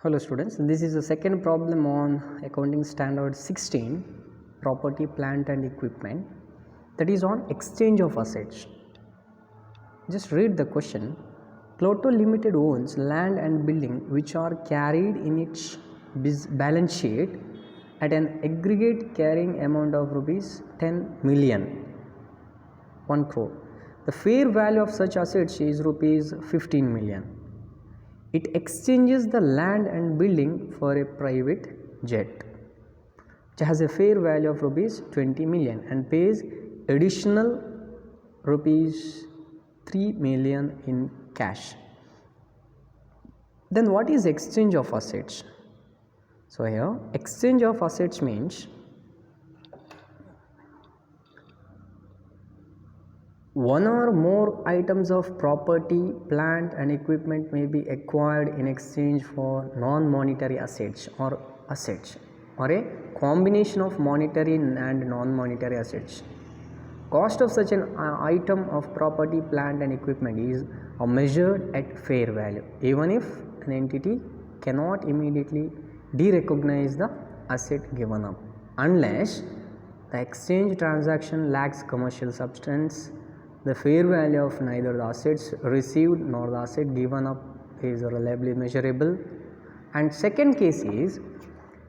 Hello students, this is the second problem on accounting standard 16 property plant and equipment, that is on exchange of assets. Just read the question. Pluto Limited owns land and building which are carried in its balance sheet at an aggregate carrying amount of rupees 10 million, 1 crore. The fair value of such assets is rupees 15 million. It exchanges the land and building for a private jet which has a fair value of rupees 20 million and pays additional rupees 3 million in cash. Then what is exchange of assets? So here exchange of assets means one or more items of property, plant and equipment may be acquired in exchange for non-monetary assets or a combination of monetary and non-monetary assets. Cost of such an item of property, plant and equipment is measured at fair value even if an entity cannot immediately derecognize the asset given up unless the exchange transaction lacks commercial substance. The fair value of neither the assets received nor the asset given up is reliably measurable. And second case is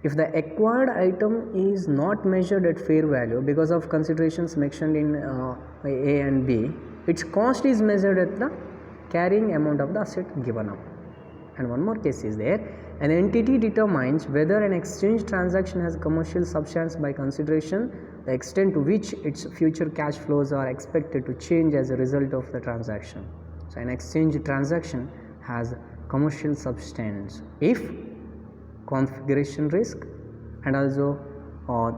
if the acquired item is not measured at fair value because of considerations mentioned in A and B, its cost is measured at the carrying amount of the asset given up. And one more case is there. An entity determines whether an exchange transaction has commercial substance by consideration the extent to which its future cash flows are expected to change as a result of the transaction. So an exchange transaction has commercial substance if configuration risk, and also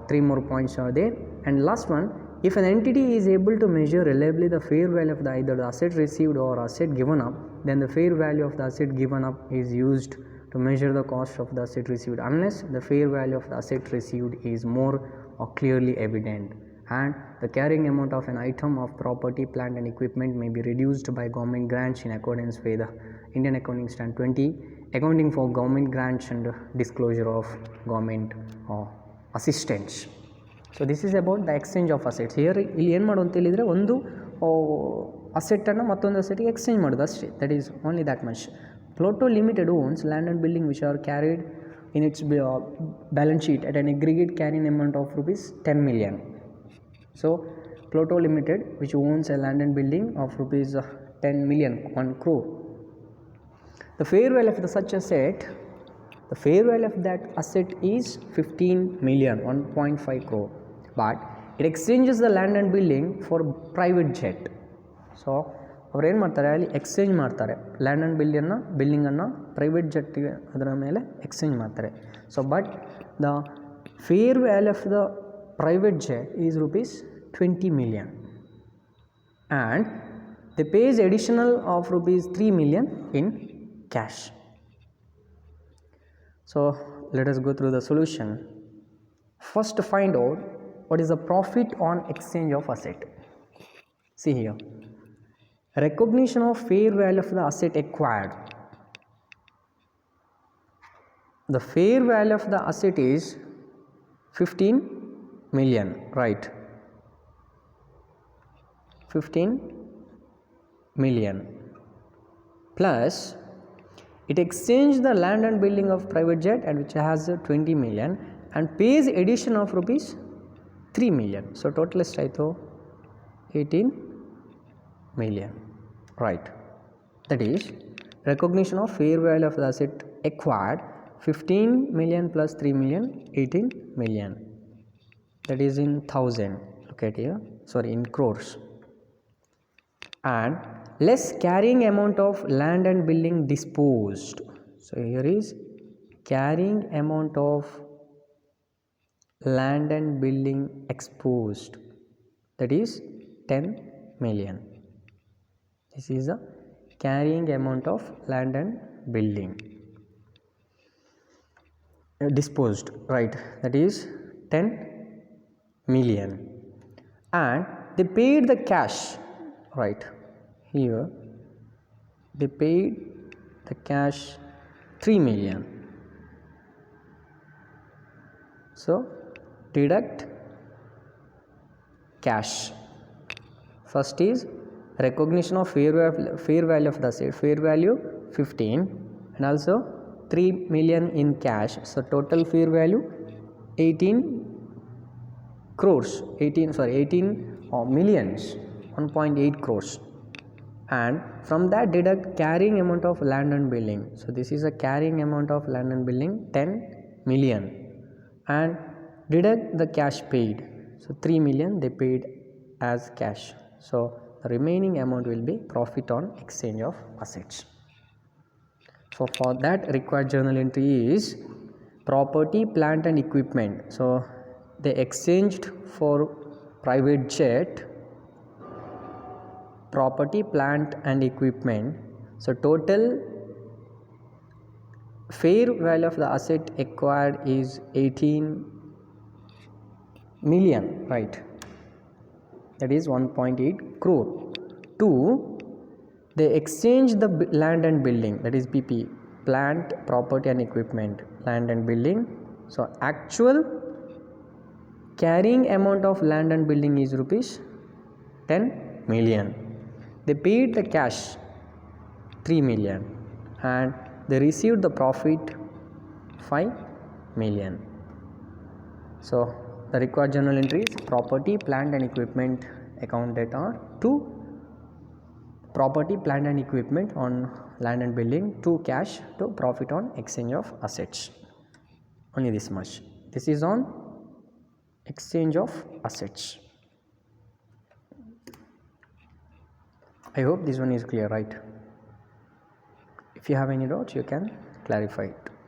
3 more points are there. And last one, if an entity is able to measure reliably the fair value of either the asset received or asset given up, then the fair value of the asset given up is used to measure the cost of the asset received unless the fair value of the asset received is more or clearly evident, and the carrying amount of an item of property, plant and equipment may be reduced by government grants in accordance with Indian Accounting Standard 20, accounting for government grants and disclosure of government assistance. So this is about the exchange of assets. Here ಇಲ್ಲಿ ಏನು ಮಾಡು ಅಂತ ಹೇಳಿದರೆ ಒಂದು ಅಸೆಟ್ಟನ್ನು ಮತ್ತೊಂದು ಅಸೆಟ್ಗೆ exchange ಮಾಡೋದು ಅಷ್ಟೇ. That is only that much. Pluto Limited owns land and building which are carried in its balance sheet at an aggregate carrying amount of rupees 10 million. So Pluto Limited which owns a land and building of rupees 10 million, 1 crore. The fair value of the such asset, the fair value of that asset is 15 million, 1.5 crore, but it exchanges the land and building for private jet. So ಅವ್ರು ಏನು ಮಾಡ್ತಾರೆ, ಅಲ್ಲಿ exchange ಮಾಡ್ತಾರೆ land and ಬಿಲ್ಡಿಂಗನ್ನು private ಜೆಟ್ಟಿಗೆ ಅದರ ಮೇಲೆ exchange ಮಾಡ್ತಾರೆ. So but the fair value of the private jet is rupees 20 million and they pays additional of rupees 3 million in cash. So let us go through the solution. First find out what is the profit on exchange of asset. See here, recognition of fair value of the asset acquired. The fair value of the asset is 15 million, right? 15 million plus it exchanged the land and building of private jet and which has 20 million and pays addition of rupees 3 million. So total ಎಷ್ಟಾಯಿತು 18 million, right? That is recognition of fair value of the asset acquired 15 million plus 3 million, 18 million. That is in 1000. Look at here, sorry, in crores. And less carrying amount of land and building disposed. So here is carrying amount of land and building exposed, that is 10 million. This is the carrying amount of land and building disposed, right? That is 10 million and they paid the cash, right? Here they paid the cash 3 million So deduct cash. First is recognition of fair value of the asset. Fair value 15 and also 3 million in cash. So total fair value 18 crores. 18 millions. 1.8 crores. And from that deduct carrying amount of land and building. So this is a carrying amount of land and building 10 million, and deduct the cash paid. So 3 million they paid as cash. So the remaining amount will be profit on exchange of assets. So for that required journal entry is property, plant and equipment. So they exchanged for private jet, property, plant and equipment. So total fair value of the asset acquired is 18 million, right? That is 1.8 crore. 2, they exchange the land and building, that is PP, plant, property and equipment, land and building. So actual carrying amount of land and building is rupees 10 million. They paid the cash 3 million and they received the profit 5 million. So the required journal entries: property, plant and equipment accounted are 2, property, plant and equipment on land and building, 2 cash, 2 profit on exchange of assets. Only this much. This is on exchange of assets. I hope this one is clear, right? If you have any doubts, you can clarify it.